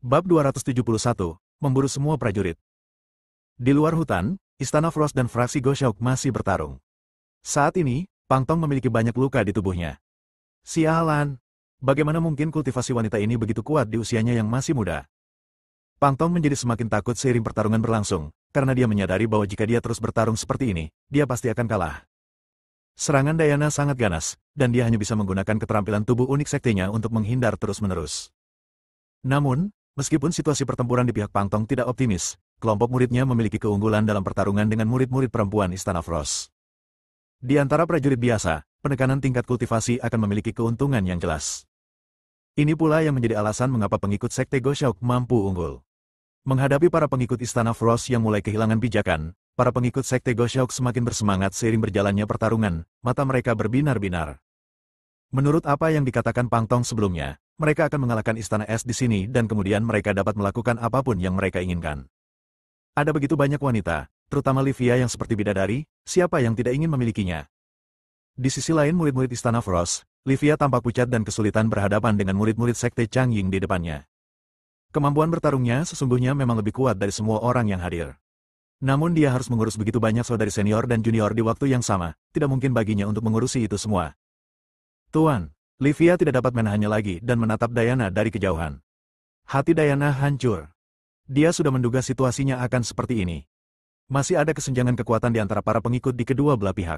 Bab 271, Memburu semua prajurit. Di luar hutan, Istana Frost dan fraksi Goshaok masih bertarung. Saat ini, Pang Tong memiliki banyak luka di tubuhnya. Sialan! Bagaimana mungkin kultivasi wanita ini begitu kuat di usianya yang masih muda? Pang Tong menjadi semakin takut seiring pertarungan berlangsung, karena dia menyadari bahwa jika dia terus bertarung seperti ini, dia pasti akan kalah. Serangan Diana sangat ganas, dan dia hanya bisa menggunakan keterampilan tubuh unik sektenya untuk menghindar terus-menerus. Namun, meskipun situasi pertempuran di pihak Pang Tong tidak optimis, kelompok muridnya memiliki keunggulan dalam pertarungan dengan murid-murid perempuan Istana Frost. Di antara prajurit biasa, penekanan tingkat kultivasi akan memiliki keuntungan yang jelas. Ini pula yang menjadi alasan mengapa pengikut Sekte Goshaok mampu unggul. Menghadapi para pengikut Istana Frost yang mulai kehilangan pijakan, para pengikut Sekte Goshaok semakin bersemangat seiring berjalannya pertarungan, mata mereka berbinar-binar. Menurut apa yang dikatakan Pang Tong sebelumnya, mereka akan mengalahkan Istana Es di sini dan kemudian mereka dapat melakukan apapun yang mereka inginkan. Ada begitu banyak wanita, terutama Livia yang seperti bidadari, siapa yang tidak ingin memilikinya? Di sisi lain murid-murid Istana Frost, Livia tampak pucat dan kesulitan berhadapan dengan murid-murid Sekte Changying di depannya. Kemampuan bertarungnya sesungguhnya memang lebih kuat dari semua orang yang hadir. Namun dia harus mengurus begitu banyak saudari senior dan junior di waktu yang sama, tidak mungkin baginya untuk mengurusi itu semua. Tuan, Livia tidak dapat menahannya lagi dan menatap Diana dari kejauhan. Hati Diana hancur. Dia sudah menduga situasinya akan seperti ini. Masih ada kesenjangan kekuatan di antara para pengikut di kedua belah pihak.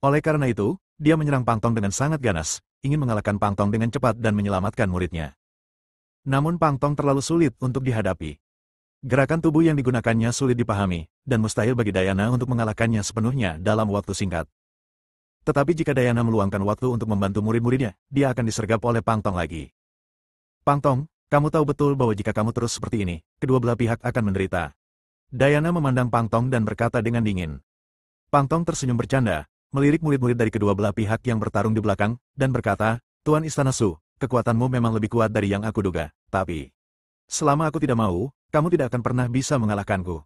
Oleh karena itu, dia menyerang Pang Tong dengan sangat ganas, ingin mengalahkan Pang Tong dengan cepat dan menyelamatkan muridnya. Namun Pang Tong terlalu sulit untuk dihadapi. Gerakan tubuh yang digunakannya sulit dipahami, dan mustahil bagi Diana untuk mengalahkannya sepenuhnya dalam waktu singkat. Tetapi jika Diana meluangkan waktu untuk membantu murid-muridnya, dia akan disergap oleh Pang Tong lagi. Pang Tong, kamu tahu betul bahwa jika kamu terus seperti ini, kedua belah pihak akan menderita. Diana memandang Pang Tong dan berkata dengan dingin. Pang Tong tersenyum bercanda, melirik murid-murid dari kedua belah pihak yang bertarung di belakang, dan berkata, Tuan Istana Su, kekuatanmu memang lebih kuat dari yang aku duga, tapi selama aku tidak mau, kamu tidak akan pernah bisa mengalahkanku.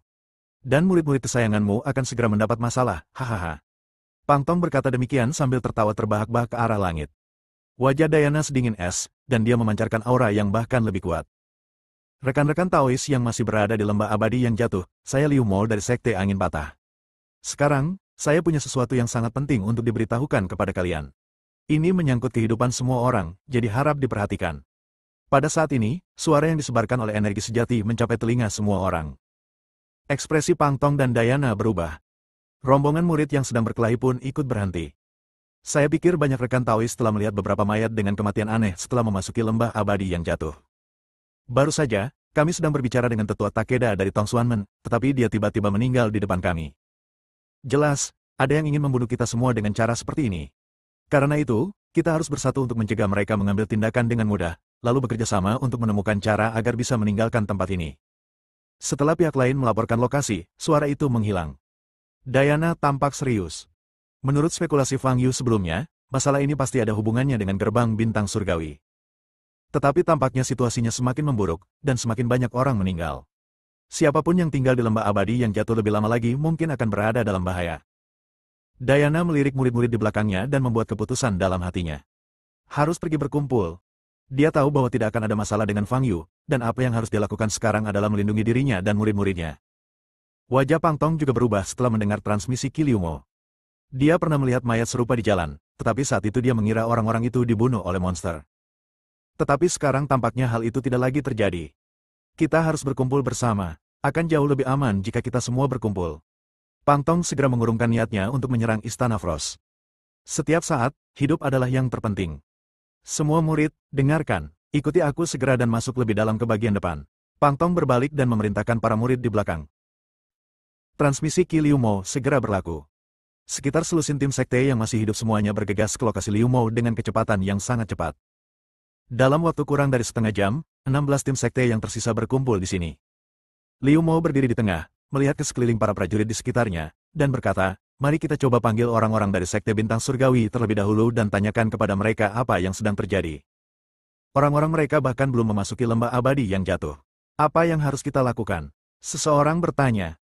Dan murid-murid kesayanganmu akan segera mendapat masalah, hahaha. Pang Tong berkata demikian sambil tertawa terbahak-bahak ke arah langit. Wajah Diana sedingin es, dan dia memancarkan aura yang bahkan lebih kuat. Rekan-rekan Taois yang masih berada di lembah abadi yang jatuh, saya Liu Mo dari Sekte Angin Patah. Sekarang, saya punya sesuatu yang sangat penting untuk diberitahukan kepada kalian. Ini menyangkut kehidupan semua orang, jadi harap diperhatikan. Pada saat ini, suara yang disebarkan oleh energi sejati mencapai telinga semua orang. Ekspresi Pang Tong dan Diana berubah. Rombongan murid yang sedang berkelahi pun ikut berhenti. Saya pikir banyak rekan Taois telah melihat beberapa mayat dengan kematian aneh setelah memasuki lembah abadi yang jatuh. Baru saja, kami sedang berbicara dengan tetua Takeda dari Tongsuanmen, tetapi dia tiba-tiba meninggal di depan kami. Jelas, ada yang ingin membunuh kita semua dengan cara seperti ini. Karena itu, kita harus bersatu untuk mencegah mereka mengambil tindakan dengan mudah, lalu bekerja sama untuk menemukan cara agar bisa meninggalkan tempat ini. Setelah pihak lain melaporkan lokasi, suara itu menghilang. Diana tampak serius. Menurut spekulasi Fang Yu sebelumnya, masalah ini pasti ada hubungannya dengan gerbang bintang surgawi. Tetapi tampaknya situasinya semakin memburuk, dan semakin banyak orang meninggal. Siapapun yang tinggal di lembah abadi yang jatuh lebih lama lagi mungkin akan berada dalam bahaya. Diana melirik murid-murid di belakangnya dan membuat keputusan dalam hatinya. Harus pergi berkumpul. Dia tahu bahwa tidak akan ada masalah dengan Fang Yu, dan apa yang harus dilakukan sekarang adalah melindungi dirinya dan murid-muridnya. Wajah Pang Tong juga berubah setelah mendengar transmisi Qi Liu Mo. Dia pernah melihat mayat serupa di jalan, tetapi saat itu dia mengira orang-orang itu dibunuh oleh monster. Tetapi sekarang tampaknya hal itu tidak lagi terjadi. Kita harus berkumpul bersama. Akan jauh lebih aman jika kita semua berkumpul. Pang Tong segera mengurungkan niatnya untuk menyerang Istana Frost. Setiap saat, hidup adalah yang terpenting. Semua murid, dengarkan. Ikuti aku segera dan masuk lebih dalam ke bagian depan. Pang Tong berbalik dan memerintahkan para murid di belakang. Transmisi Qi Liu Mo segera berlaku. Sekitar selusin tim sekte yang masih hidup semuanya bergegas ke lokasi Liu Mo dengan kecepatan yang sangat cepat. Dalam waktu kurang dari setengah jam, 16 tim sekte yang tersisa berkumpul di sini. Liu Mo berdiri di tengah, melihat ke sekeliling para prajurit di sekitarnya, dan berkata, mari kita coba panggil orang-orang dari Sekte Bintang Surgawi terlebih dahulu dan tanyakan kepada mereka apa yang sedang terjadi. Orang-orang mereka bahkan belum memasuki lembah abadi yang jatuh. Apa yang harus kita lakukan? Seseorang bertanya.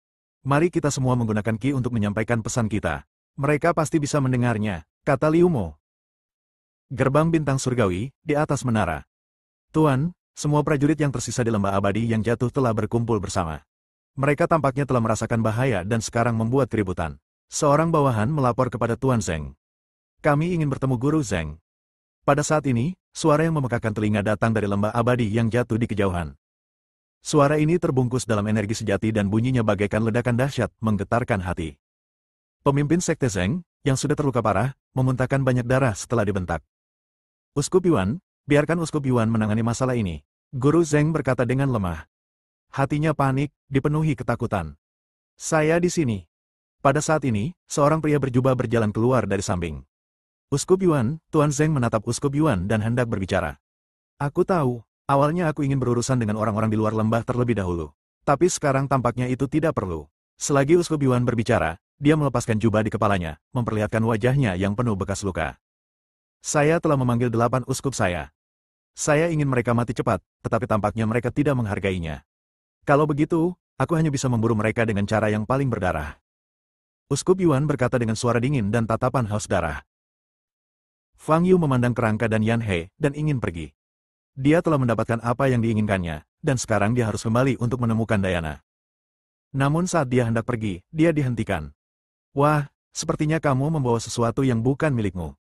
Mari kita semua menggunakan Qi untuk menyampaikan pesan kita. Mereka pasti bisa mendengarnya, kata Liu Mo. Gerbang Bintang Surgawi, di atas menara. Tuan, semua prajurit yang tersisa di lembah abadi yang jatuh telah berkumpul bersama. Mereka tampaknya telah merasakan bahaya dan sekarang membuat keributan. Seorang bawahan melapor kepada Tuan Zeng. Kami ingin bertemu Guru Zeng. Pada saat ini, suara yang memekakan telinga datang dari lembah abadi yang jatuh di kejauhan. Suara ini terbungkus dalam energi sejati dan bunyinya bagaikan ledakan dahsyat, menggetarkan hati. Pemimpin Sekte Zeng, yang sudah terluka parah, memuntahkan banyak darah setelah dibentak. Uskup Yuan, biarkan Uskup Yuan menangani masalah ini. Guru Zeng berkata dengan lemah. Hatinya panik, dipenuhi ketakutan. Saya di sini. Pada saat ini, seorang pria berjubah berjalan keluar dari samping. Uskup Yuan, Tuan Zeng menatap Uskup Yuan dan hendak berbicara. Aku tahu. Awalnya aku ingin berurusan dengan orang-orang di luar lembah terlebih dahulu. Tapi sekarang tampaknya itu tidak perlu. Selagi Uskup Yuan berbicara, dia melepaskan jubah di kepalanya, memperlihatkan wajahnya yang penuh bekas luka. Saya telah memanggil 8 uskup saya. Saya ingin mereka mati cepat, tetapi tampaknya mereka tidak menghargainya. Kalau begitu, aku hanya bisa memburu mereka dengan cara yang paling berdarah. Uskup Yuan berkata dengan suara dingin dan tatapan haus darah. Fang Yu memandang kerangka dan Yan He, dan ingin pergi. Dia telah mendapatkan apa yang diinginkannya, dan sekarang dia harus kembali untuk menemukan Diana. Namun saat dia hendak pergi, dia dihentikan. Wah, sepertinya kamu membawa sesuatu yang bukan milikmu.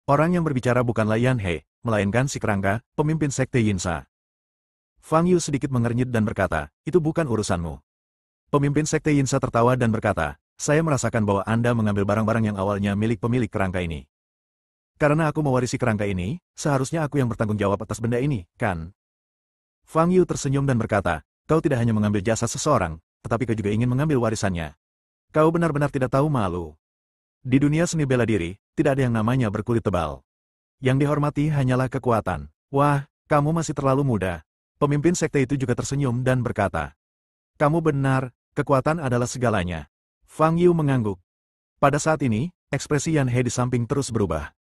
Orang yang berbicara bukanlah Yan He, melainkan si kerangka, pemimpin Sekte Yinsa. Fang Yu sedikit mengernyit dan berkata, itu bukan urusanmu. Pemimpin Sekte Yinsa tertawa dan berkata, saya merasakan bahwa Anda mengambil barang-barang yang awalnya milik pemilik kerangka ini. Karena aku mewarisi kerangka ini, seharusnya aku yang bertanggung jawab atas benda ini, kan? Fang Yu tersenyum dan berkata, kau tidak hanya mengambil jasa seseorang, tetapi kau juga ingin mengambil warisannya. Kau benar-benar tidak tahu malu. Di dunia seni bela diri, tidak ada yang namanya berkulit tebal. Yang dihormati hanyalah kekuatan. Wah, kamu masih terlalu muda. Pemimpin sekte itu juga tersenyum dan berkata, kamu benar, kekuatan adalah segalanya. Fang Yu mengangguk. Pada saat ini, ekspresi Yan He di samping terus berubah.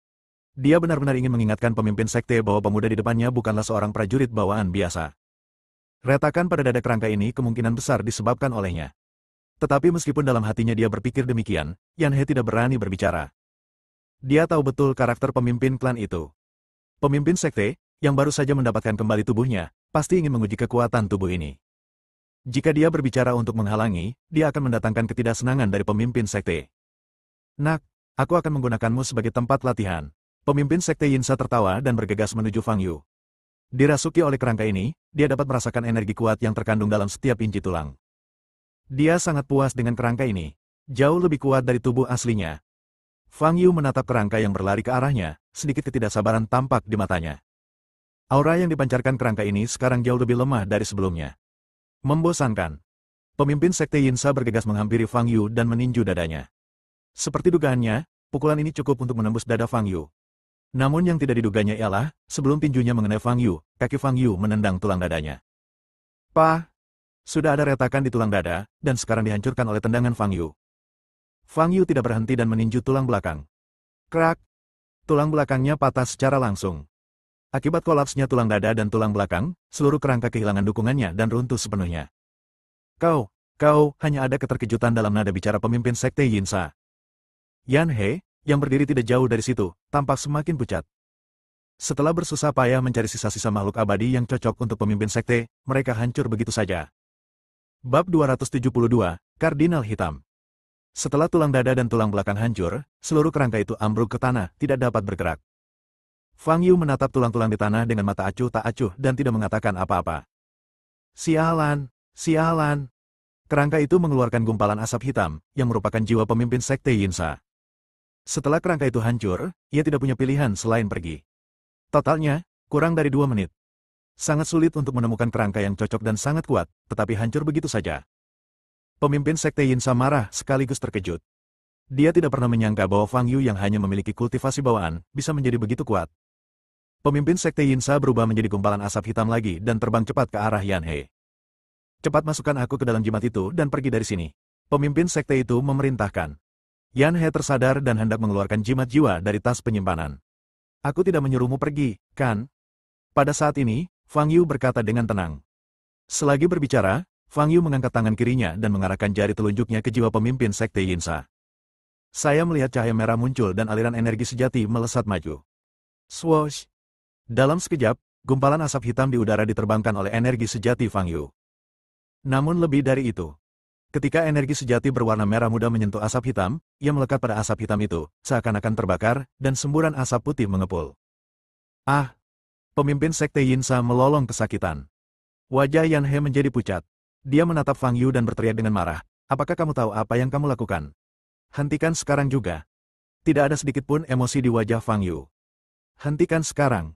Dia benar-benar ingin mengingatkan pemimpin sekte bahwa pemuda di depannya bukanlah seorang prajurit bawaan biasa. Retakan pada dada kerangka ini kemungkinan besar disebabkan olehnya. Tetapi meskipun dalam hatinya dia berpikir demikian, Yan He tidak berani berbicara. Dia tahu betul karakter pemimpin klan itu. Pemimpin sekte, yang baru saja mendapatkan kembali tubuhnya, pasti ingin menguji kekuatan tubuh ini. Jika dia berbicara untuk menghalangi, dia akan mendatangkan ketidaksenangan dari pemimpin sekte. Nak, aku akan menggunakanmu sebagai tempat latihan. Pemimpin Sekte Yinsa tertawa dan bergegas menuju Fang Yu. Dirasuki oleh kerangka ini, dia dapat merasakan energi kuat yang terkandung dalam setiap inci tulang. Dia sangat puas dengan kerangka ini. Jauh lebih kuat dari tubuh aslinya. Fang Yu menatap kerangka yang berlari ke arahnya, sedikit ketidaksabaran tampak di matanya. Aura yang dipancarkan kerangka ini sekarang jauh lebih lemah dari sebelumnya. Membosankan. Pemimpin Sekte Yinsa bergegas menghampiri Fang Yu dan meninju dadanya. Seperti dugaannya, pukulan ini cukup untuk menembus dada Fang Yu. Namun yang tidak diduganya ialah, sebelum tinjunya mengenai Fang Yu, kaki Fang Yu menendang tulang dadanya. Pah! Sudah ada retakan di tulang dada, dan sekarang dihancurkan oleh tendangan Fang Yu. Fang Yu tidak berhenti dan meninju tulang belakang. Krak! Tulang belakangnya patah secara langsung. Akibat kolapsnya tulang dada dan tulang belakang, seluruh kerangka kehilangan dukungannya dan runtuh sepenuhnya. Kau hanya ada keterkejutan dalam nada bicara pemimpin Sekte Yinsa. Yan He, yang berdiri tidak jauh dari situ, tampak semakin pucat. Setelah bersusah payah mencari sisa-sisa makhluk abadi yang cocok untuk pemimpin sekte, mereka hancur begitu saja. Bab 272, Kardinal Hitam. Setelah tulang dada dan tulang belakang hancur, seluruh kerangka itu ambruk ke tanah, tidak dapat bergerak. Fang Yu menatap tulang-tulang di tanah dengan mata acuh tak acuh dan tidak mengatakan apa-apa. Sialan, sialan. Kerangka itu mengeluarkan gumpalan asap hitam, yang merupakan jiwa pemimpin sekte Yinsa. Setelah kerangka itu hancur, ia tidak punya pilihan selain pergi. Totalnya, kurang dari 2 menit. Sangat sulit untuk menemukan kerangka yang cocok dan sangat kuat, tetapi hancur begitu saja. Pemimpin sekte Yinsa marah sekaligus terkejut. Dia tidak pernah menyangka bahwa Fang Yu yang hanya memiliki kultivasi bawaan, bisa menjadi begitu kuat. Pemimpin sekte Yinsa berubah menjadi gumpalan asap hitam lagi dan terbang cepat ke arah Yan He. Cepat masukkan aku ke dalam jimat itu dan pergi dari sini. Pemimpin sekte itu memerintahkan. Yan He tersadar dan hendak mengeluarkan jimat jiwa dari tas penyimpanan. Aku tidak menyuruhmu pergi, kan? Pada saat ini, Fang Yu berkata dengan tenang. Selagi berbicara, Fang Yu mengangkat tangan kirinya dan mengarahkan jari telunjuknya ke jiwa pemimpin sekte Yinsa. Saya melihat cahaya merah muncul dan aliran energi sejati melesat maju. Swoosh! Dalam sekejap, gumpalan asap hitam di udara diterbangkan oleh energi sejati Fang Yu. Namun lebih dari itu, ketika energi sejati berwarna merah muda menyentuh asap hitam, ia melekat pada asap hitam itu, seakan-akan terbakar, dan semburan asap putih mengepul. Ah! Pemimpin Sekte Yinsa melolong kesakitan. Wajah Yan He menjadi pucat. Dia menatap Fang Yu dan berteriak dengan marah. Apakah kamu tahu apa yang kamu lakukan? Hentikan sekarang juga. Tidak ada sedikit pun emosi di wajah Fang Yu. Hentikan sekarang.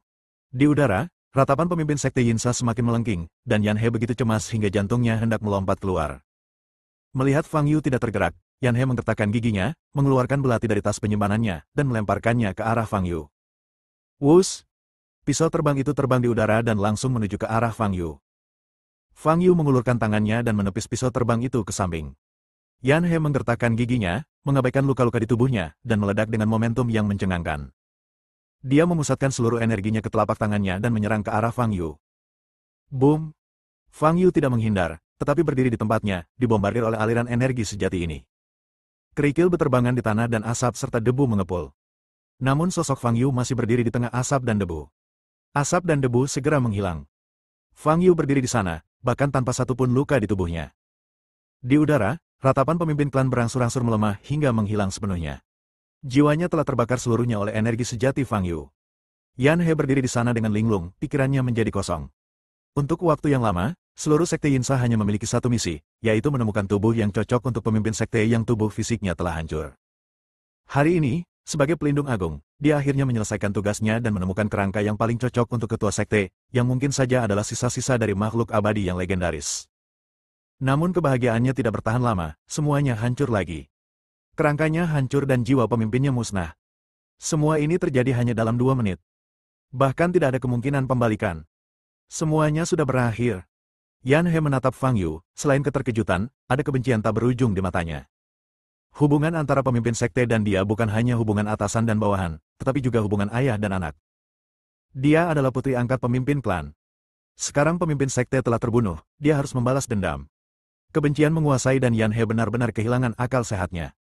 Di udara, ratapan pemimpin Sekte Yinsa semakin melengking, dan Yan He begitu cemas hingga jantungnya hendak melompat keluar. Melihat Fang Yu tidak tergerak, Yan He menggertakkan giginya, mengeluarkan belati dari tas penyimpanannya, dan melemparkannya ke arah Fang Yu. Wus! Pisau terbang itu terbang di udara dan langsung menuju ke arah Fang Yu. Fang Yu mengulurkan tangannya dan menepis pisau terbang itu ke samping. Yan He menggertakkan giginya, mengabaikan luka-luka di tubuhnya, dan meledak dengan momentum yang mencengangkan. Dia memusatkan seluruh energinya ke telapak tangannya dan menyerang ke arah Fang Yu. Boom! Fang Yu tidak menghindar, tetapi berdiri di tempatnya, dibombardir oleh aliran energi sejati ini. Kerikil berterbangan di tanah dan asap serta debu mengepul. Namun sosok Fang Yu masih berdiri di tengah asap dan debu. Asap dan debu segera menghilang. Fang Yu berdiri di sana, bahkan tanpa satupun luka di tubuhnya. Di udara, ratapan pemimpin klan berangsur-angsur melemah hingga menghilang sepenuhnya. Jiwanya telah terbakar seluruhnya oleh energi sejati Fang Yu. Yan He berdiri di sana dengan linglung, pikirannya menjadi kosong. Untuk waktu yang lama, seluruh Sekte Yinsa hanya memiliki satu misi, yaitu menemukan tubuh yang cocok untuk pemimpin sekte yang tubuh fisiknya telah hancur. Hari ini, sebagai pelindung agung, dia akhirnya menyelesaikan tugasnya dan menemukan kerangka yang paling cocok untuk ketua sekte, yang mungkin saja adalah sisa-sisa dari makhluk abadi yang legendaris. Namun kebahagiaannya tidak bertahan lama, semuanya hancur lagi. Kerangkanya hancur dan jiwa pemimpinnya musnah. Semua ini terjadi hanya dalam 2 menit. Bahkan tidak ada kemungkinan pembalikan. Semuanya sudah berakhir. Yan He menatap Fang Yu, selain keterkejutan, ada kebencian tak berujung di matanya. Hubungan antara pemimpin sekte dan dia bukan hanya hubungan atasan dan bawahan, tetapi juga hubungan ayah dan anak. Dia adalah putri angkat pemimpin klan. Sekarang pemimpin sekte telah terbunuh, dia harus membalas dendam. Kebencian menguasai dan Yan He benar-benar kehilangan akal sehatnya.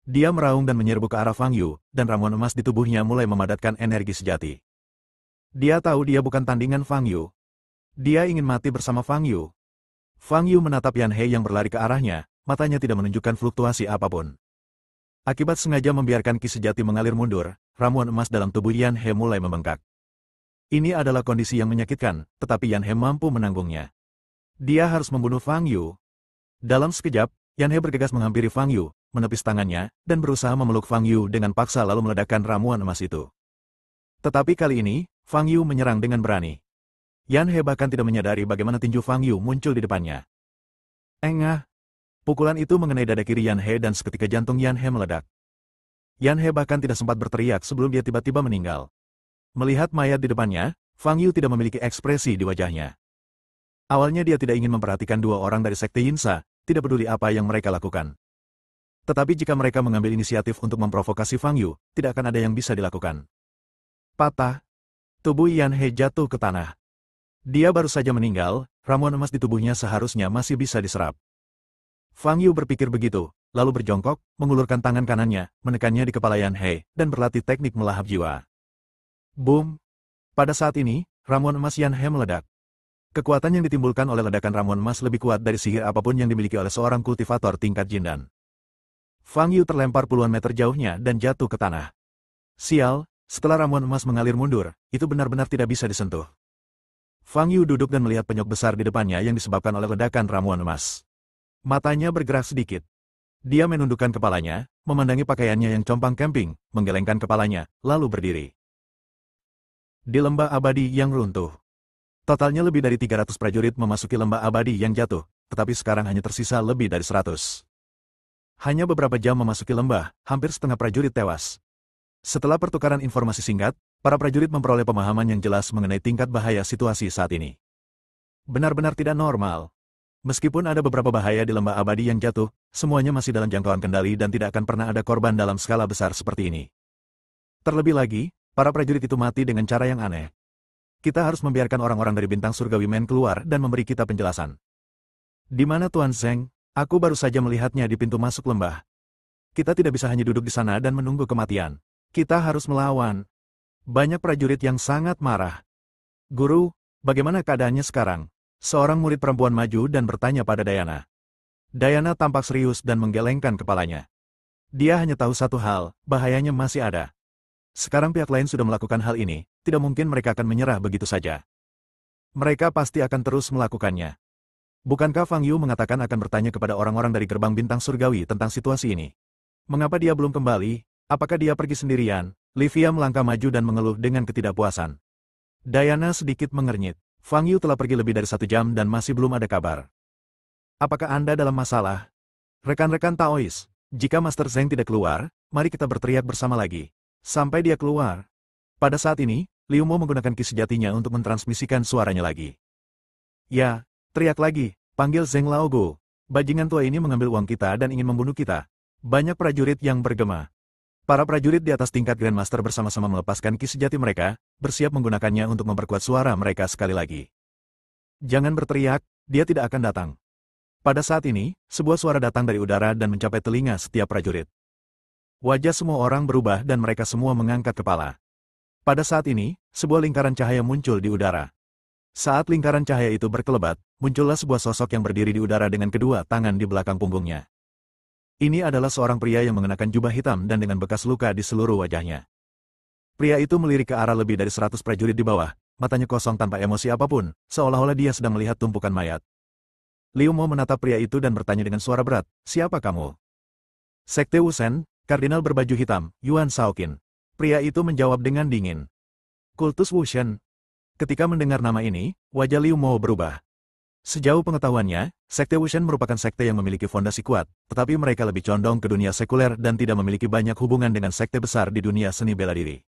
Dia meraung dan menyerbu ke arah Fang Yu, dan ramuan emas di tubuhnya mulai memadatkan energi sejati. Dia tahu dia bukan tandingan Fang Yu. Dia ingin mati bersama Fang Yu. Fang Yu menatap Yan He yang berlari ke arahnya, matanya tidak menunjukkan fluktuasi apapun. Akibat sengaja membiarkan ki sejati mengalir mundur, ramuan emas dalam tubuh Yan He mulai membengkak. Ini adalah kondisi yang menyakitkan, tetapi Yan He mampu menanggungnya. Dia harus membunuh Fang Yu. Dalam sekejap, Yan He bergegas menghampiri Fang Yu, menepis tangannya, dan berusaha memeluk Fang Yu dengan paksa lalu meledakkan ramuan emas itu. Tetapi kali ini, Fang Yu menyerang dengan berani. Yan He bahkan tidak menyadari bagaimana tinju Fang Yu muncul di depannya. Engah! Pukulan itu mengenai dada kiri Yan He dan seketika jantung Yan He meledak. Yan He bahkan tidak sempat berteriak sebelum dia tiba-tiba meninggal. Melihat mayat di depannya, Fang Yu tidak memiliki ekspresi di wajahnya. Awalnya dia tidak ingin memperhatikan 2 orang dari Sekte Yinsa, tidak peduli apa yang mereka lakukan. Tetapi jika mereka mengambil inisiatif untuk memprovokasi Fang Yu, tidak akan ada yang bisa dilakukan. Patah. Tubuh Yan He jatuh ke tanah. Dia baru saja meninggal, ramuan emas di tubuhnya seharusnya masih bisa diserap. Fang Yu berpikir begitu, lalu berjongkok, mengulurkan tangan kanannya, menekannya di kepala Yan He, dan berlatih teknik melahap jiwa. Boom! Pada saat ini, ramuan emas Yan He meledak. Kekuatan yang ditimbulkan oleh ledakan ramuan emas lebih kuat dari sihir apapun yang dimiliki oleh seorang kultivator tingkat Jindan. Fang Yu terlempar puluhan meter jauhnya dan jatuh ke tanah. Sial, setelah ramuan emas mengalir mundur, itu benar-benar tidak bisa disentuh. Fang Yu duduk dan melihat penyok besar di depannya yang disebabkan oleh ledakan ramuan emas. Matanya bergerak sedikit. Dia menundukkan kepalanya, memandangi pakaiannya yang compang camping, menggelengkan kepalanya, lalu berdiri. Di lembah abadi yang runtuh. Totalnya lebih dari 300 prajurit memasuki lembah abadi yang jatuh, tetapi sekarang hanya tersisa lebih dari 100. Hanya beberapa jam memasuki lembah, hampir setengah prajurit tewas. Setelah pertukaran informasi singkat, para prajurit memperoleh pemahaman yang jelas mengenai tingkat bahaya situasi saat ini. Benar-benar tidak normal. Meskipun ada beberapa bahaya di lembah abadi yang jatuh, semuanya masih dalam jangkauan kendali dan tidak akan pernah ada korban dalam skala besar seperti ini. Terlebih lagi, para prajurit itu mati dengan cara yang aneh. Kita harus membiarkan orang-orang dari bintang surgawi Men keluar dan memberi kita penjelasan. Di mana Tuan Zeng? Aku baru saja melihatnya di pintu masuk lembah. Kita tidak bisa hanya duduk di sana dan menunggu kematian. Kita harus melawan. Banyak prajurit yang sangat marah. Guru, bagaimana keadaannya sekarang? Seorang murid perempuan maju dan bertanya pada Diana. Diana tampak serius dan menggelengkan kepalanya. Dia hanya tahu satu hal, bahayanya masih ada. Sekarang pihak lain sudah melakukan hal ini, tidak mungkin mereka akan menyerah begitu saja. Mereka pasti akan terus melakukannya. Bukankah Fang Yu mengatakan akan bertanya kepada orang-orang dari gerbang bintang surgawi tentang situasi ini? Mengapa dia belum kembali? Apakah dia pergi sendirian? Livia melangkah maju dan mengeluh dengan ketidakpuasan. Diana sedikit mengernyit. Fang Yu telah pergi lebih dari 1 jam dan masih belum ada kabar. Apakah Anda dalam masalah? Rekan-rekan Taois, jika Master Zheng tidak keluar, mari kita berteriak bersama lagi. Sampai dia keluar. Pada saat ini, Liu Mo menggunakan ki sejatinya untuk mentransmisikan suaranya lagi. Ya, teriak lagi, panggil Zheng Laogo. Bajingan tua ini mengambil uang kita dan ingin membunuh kita. Banyak prajurit yang bergema. Para prajurit di atas tingkat Grandmaster bersama-sama melepaskan ki sejati mereka, bersiap menggunakannya untuk memperkuat suara mereka sekali lagi. Jangan berteriak, dia tidak akan datang. Pada saat ini, sebuah suara datang dari udara dan mencapai telinga setiap prajurit. Wajah semua orang berubah dan mereka semua mengangkat kepala. Pada saat ini, sebuah lingkaran cahaya muncul di udara. Saat lingkaran cahaya itu berkelebat, muncullah sebuah sosok yang berdiri di udara dengan kedua tangan di belakang punggungnya. Ini adalah seorang pria yang mengenakan jubah hitam dan dengan bekas luka di seluruh wajahnya. Pria itu melirik ke arah lebih dari 100 prajurit di bawah, matanya kosong tanpa emosi apapun, seolah-olah dia sedang melihat tumpukan mayat. Liu Mo menatap pria itu dan bertanya dengan suara berat, "Siapa kamu?" "Sekte Wusen, Kardinal berbaju hitam, Yuan Shaoqin." Pria itu menjawab dengan dingin. "Kultus Wusen." Ketika mendengar nama ini, wajah Liu Mo berubah. Sejauh pengetahuannya, Sekte Wusen merupakan sekte yang memiliki fondasi kuat, tetapi mereka lebih condong ke dunia sekuler dan tidak memiliki banyak hubungan dengan sekte besar di dunia seni bela diri.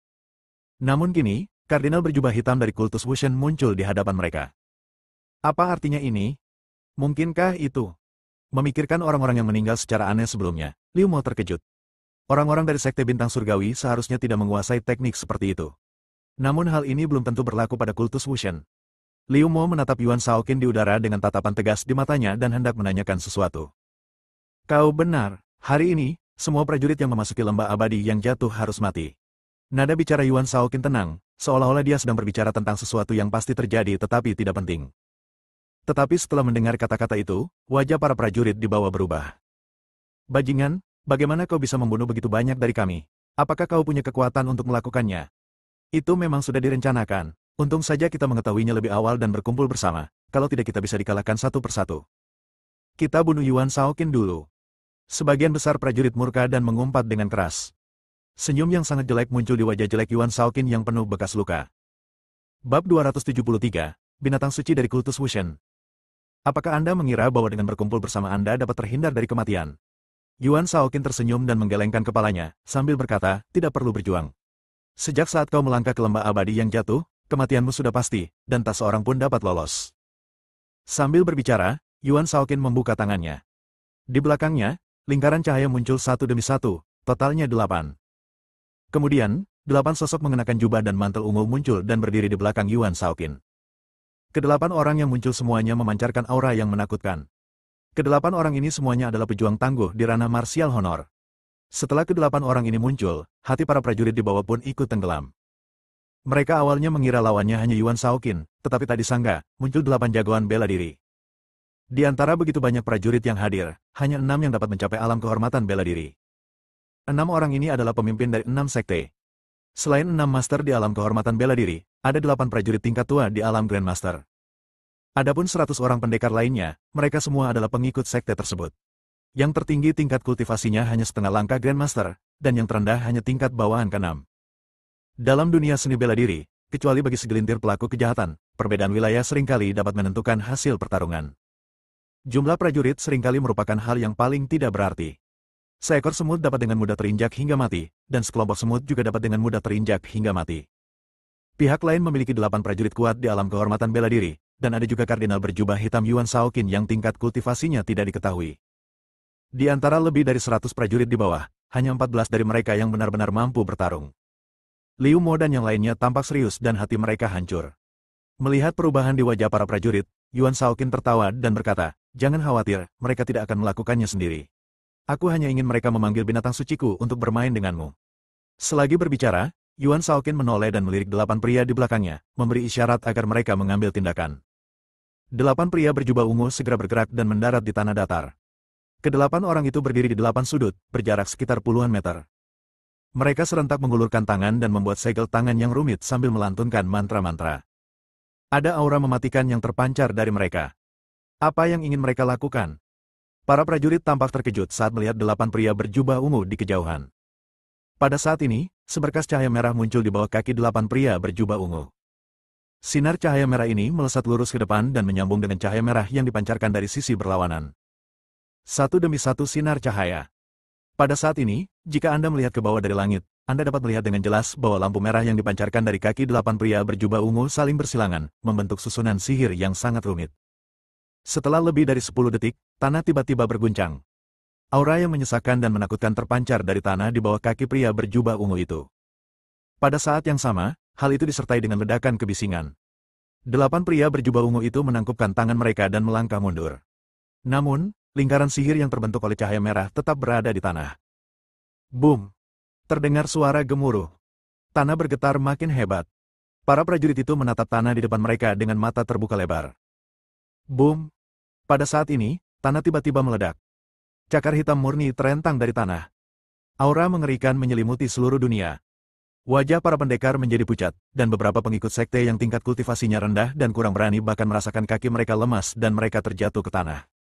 Namun kini, Kardinal berjubah hitam dari Kultus Wusen muncul di hadapan mereka. Apa artinya ini? Mungkinkah itu? Memikirkan orang-orang yang meninggal secara aneh sebelumnya, Liu Mo terkejut. Orang-orang dari Sekte Bintang Surgawi seharusnya tidak menguasai teknik seperti itu. Namun hal ini belum tentu berlaku pada Kultus Wusen. Liu Mo menatap Yuan Shaoqin di udara dengan tatapan tegas di matanya dan hendak menanyakan sesuatu. "Kau benar, hari ini, semua prajurit yang memasuki lembah abadi yang jatuh harus mati." Nada bicara Yuan Shaoqin tenang, seolah-olah dia sedang berbicara tentang sesuatu yang pasti terjadi tetapi tidak penting. Tetapi setelah mendengar kata-kata itu, wajah para prajurit di bawah berubah. "Bajingan, bagaimana kau bisa membunuh begitu banyak dari kami? Apakah kau punya kekuatan untuk melakukannya?" "Itu memang sudah direncanakan. Untung saja kita mengetahuinya lebih awal dan berkumpul bersama, kalau tidak kita bisa dikalahkan satu persatu. Kita bunuh Yuan Shaoqin dulu." Sebagian besar prajurit murka dan mengumpat dengan keras. Senyum yang sangat jelek muncul di wajah jelek Yuan Shaoqin yang penuh bekas luka. Bab 273, Binatang Suci dari Kultus Wusen. Apakah Anda mengira bahwa dengan berkumpul bersama Anda dapat terhindar dari kematian? Yuan Shaoqin tersenyum dan menggelengkan kepalanya, sambil berkata, "Tidak perlu berjuang. Sejak saat kau melangkah ke lembah abadi yang jatuh, kematianmu sudah pasti, dan tak seorang pun dapat lolos." Sambil berbicara, Yuan Shaoqin membuka tangannya. Di belakangnya, lingkaran cahaya muncul satu demi satu, totalnya 8. Kemudian, 8 sosok mengenakan jubah dan mantel ungu muncul dan berdiri di belakang Yuan Shaoqin. Kedelapan orang yang muncul semuanya memancarkan aura yang menakutkan. Kedelapan orang ini semuanya adalah pejuang tangguh di ranah marsial honor. Setelah kedelapan orang ini muncul, hati para prajurit di bawah pun ikut tenggelam. Mereka awalnya mengira lawannya hanya Yuan Shaoqin, tetapi tak disangka, muncul 8 jagoan bela diri. Di antara begitu banyak prajurit yang hadir, hanya 6 yang dapat mencapai alam kehormatan bela diri. 6 orang ini adalah pemimpin dari 6 sekte. Selain 6 master di alam kehormatan bela diri, ada 8 prajurit tingkat tua di alam Grandmaster. Adapun 100 orang pendekar lainnya, mereka semua adalah pengikut sekte tersebut. Yang tertinggi tingkat kultivasinya hanya setengah langkah Grandmaster, dan yang terendah hanya tingkat bawahan ke-6. Dalam dunia seni bela diri, kecuali bagi segelintir pelaku kejahatan, perbedaan wilayah seringkali dapat menentukan hasil pertarungan. Jumlah prajurit seringkali merupakan hal yang paling tidak berarti. Seekor semut dapat dengan mudah terinjak hingga mati, dan sekelompok semut juga dapat dengan mudah terinjak hingga mati. Pihak lain memiliki 8 prajurit kuat di alam kehormatan bela diri, dan ada juga kardinal berjubah hitam Yuan Shaoqin yang tingkat kultivasinya tidak diketahui. Di antara lebih dari 100 prajurit di bawah, hanya 14 dari mereka yang benar-benar mampu bertarung. Liu Mo dan yang lainnya tampak serius dan hati mereka hancur. Melihat perubahan di wajah para prajurit, Yuan Shaoqin tertawa dan berkata, "Jangan khawatir, mereka tidak akan melakukannya sendiri. Aku hanya ingin mereka memanggil binatang suciku untuk bermain denganmu." Selagi berbicara, Yuan Shaoqin menoleh dan melirik 8 pria di belakangnya, memberi isyarat agar mereka mengambil tindakan. 8 pria berjubah ungu segera bergerak dan mendarat di tanah datar. Kedelapan orang itu berdiri di 8 sudut, berjarak sekitar puluhan meter. Mereka serentak mengulurkan tangan dan membuat segel tangan yang rumit sambil melantunkan mantra-mantra. Ada aura mematikan yang terpancar dari mereka. Apa yang ingin mereka lakukan? Para prajurit tampak terkejut saat melihat 8 pria berjubah ungu di kejauhan. Pada saat ini, seberkas cahaya merah muncul di bawah kaki 8 pria berjubah ungu. Sinar cahaya merah ini melesat lurus ke depan dan menyambung dengan cahaya merah yang dipancarkan dari sisi berlawanan. Satu demi satu sinar cahaya. Pada saat ini, jika Anda melihat ke bawah dari langit, Anda dapat melihat dengan jelas bahwa lampu merah yang dipancarkan dari kaki 8 pria berjubah ungu saling bersilangan, membentuk susunan sihir yang sangat rumit. Setelah lebih dari 10 detik, tanah tiba-tiba berguncang. Aura yang menyesakkan dan menakutkan terpancar dari tanah di bawah kaki pria berjubah ungu itu. Pada saat yang sama, hal itu disertai dengan ledakan kebisingan. 8 pria berjubah ungu itu menangkupkan tangan mereka dan melangkah mundur. Namun, lingkaran sihir yang terbentuk oleh cahaya merah tetap berada di tanah. Boom! Terdengar suara gemuruh. Tanah bergetar makin hebat. Para prajurit itu menatap tanah di depan mereka dengan mata terbuka lebar. Boom! Pada saat ini, tanah tiba-tiba meledak. Cakar hitam murni terentang dari tanah. Aura mengerikan menyelimuti seluruh dunia. Wajah para pendekar menjadi pucat, dan beberapa pengikut sekte yang tingkat kultivasinya rendah dan kurang berani bahkan merasakan kaki mereka lemas dan mereka terjatuh ke tanah.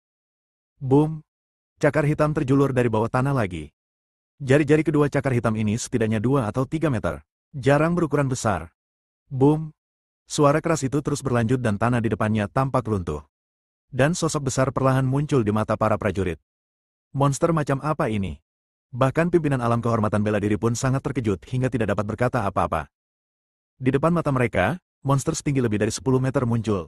Boom! Cakar hitam terjulur dari bawah tanah lagi. Jari-jari kedua cakar hitam ini setidaknya 2 atau 3 meter. Jarang berukuran besar. Boom! Suara keras itu terus berlanjut dan tanah di depannya tampak runtuh. Dan sosok besar perlahan muncul di mata para prajurit. Monster macam apa ini? Bahkan pimpinan alam kehormatan bela diri pun sangat terkejut hingga tidak dapat berkata apa-apa. Di depan mata mereka, monster setinggi lebih dari 10 meter muncul.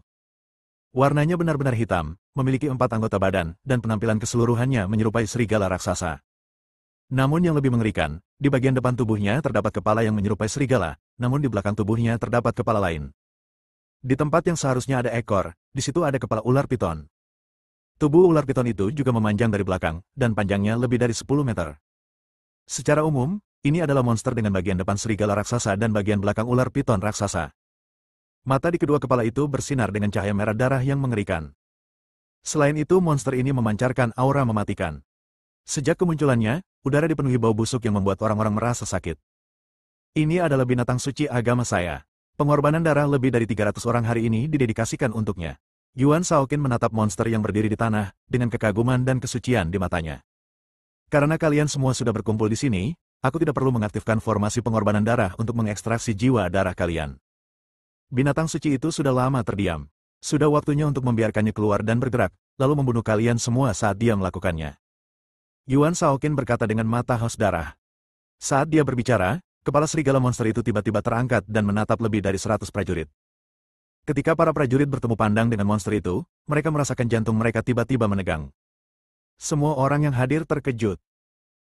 Warnanya benar-benar hitam, memiliki 4 anggota badan, dan penampilan keseluruhannya menyerupai serigala raksasa. Namun yang lebih mengerikan, di bagian depan tubuhnya terdapat kepala yang menyerupai serigala, namun di belakang tubuhnya terdapat kepala lain. Di tempat yang seharusnya ada ekor, di situ ada kepala ular piton. Tubuh ular piton itu juga memanjang dari belakang, dan panjangnya lebih dari 10 meter. Secara umum, ini adalah monster dengan bagian depan serigala raksasa dan bagian belakang ular piton raksasa. Mata di kedua kepala itu bersinar dengan cahaya merah darah yang mengerikan. Selain itu, monster ini memancarkan aura mematikan. Sejak kemunculannya, udara dipenuhi bau busuk yang membuat orang-orang merasa sakit. Ini adalah binatang suci agama saya. Pengorbanan darah lebih dari 300 orang hari ini didedikasikan untuknya. Yuan Shaoqin menatap monster yang berdiri di tanah, dengan kekaguman dan kesucian di matanya. Karena kalian semua sudah berkumpul di sini, aku tidak perlu mengaktifkan formasi pengorbanan darah untuk mengekstraksi jiwa darah kalian. Binatang suci itu sudah lama terdiam. Sudah waktunya untuk membiarkannya keluar dan bergerak, lalu membunuh kalian semua saat dia melakukannya. Yuan Shaoqin berkata dengan mata haus darah. Saat dia berbicara, kepala serigala monster itu tiba-tiba terangkat dan menatap lebih dari 100 prajurit. Ketika para prajurit bertemu pandang dengan monster itu, mereka merasakan jantung mereka tiba-tiba menegang. Semua orang yang hadir terkejut.